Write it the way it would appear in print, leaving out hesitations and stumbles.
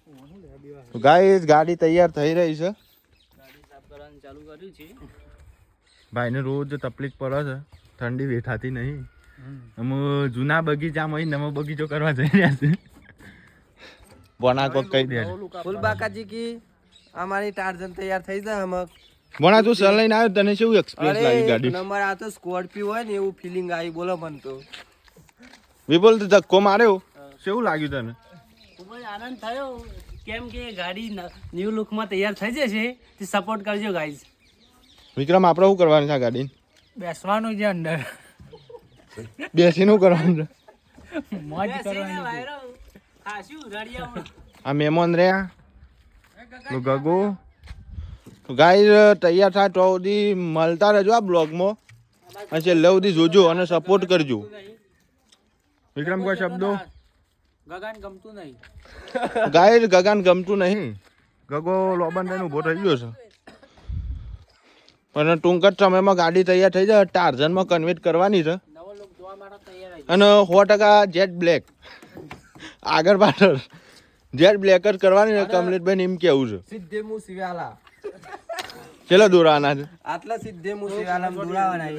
Guys ગાડી તૈયાર થઈ રહી છે. ગાડી સાફ કરવાનું ચાલુ કર્યું છે. ભાઈને રોજ તકલીફ પડે છે, ઠંડી વેઠાતી નહીં. અમે જૂના બગીચામાં નવો બગીચો કરવા જઈ રહ્યા છે. બોના કોક કહી દે. ફૂલબાકાજી કી અમારી ટાર્જન તૈયાર થઈ જાય હમક. બોના તું સર લઈને આવ્યો, તને શું એક્સપીરિયન્સ લાગી ગાડી? નંબર આ તો સ્કોર્પિયો હોય ને એવું ફીલિંગ આવી. બોલો મને તો વિપુલ તો ધક્કો માર્યો, કેવું લાગ્યું તને? ખૂબ જ આનંદ થયો, કેમ કે ગાડી ન્યુ લુકમાં તૈયાર થઈ જશે. તે સપોર્ટ કરજો ગાઈઝ. વિક્રમ, આપણે શું કરવાનું છે આ ગાડી? બેસવાનું છે અંદર, બેસીને શું કરવાનું છે? મોજ કરવાની. ખાશું રડિયામાં. આ મહેમાન રહ્યા તો ગગો. ગાઈસ તૈયાર થાય તો સુધી મળતા રહેજો આ બ્લોગમાં, અને છેલ્લે સુધી જોજો અને સપોર્ટ કરજો. વિક્રમ, કોઈ શબ્દો? ગગન ગમતું નહીં. ગાઈસ ગગન ગમતું નહીં. ગગો લોબન થઈને ઊભો થઈ ગયો છે, અને ટૂંક જ સમયમાં ગાડી તૈયાર થઈ જાય. ટાર્ઝનમાં કન્વર્ટ કરવાની છે, નવો લુક જોવા માટે તૈયાર. અને 100% જેટ બ્લેક આગળ પાછળ જેટ બ્લેક જ કરવાની છે. કમલેશભાઈ એમ કેવું છે. સીધે મું શિવાલા ચેલા દોરાવાના છે? આટલા સીધે મું શિવાલા દોરાવાના.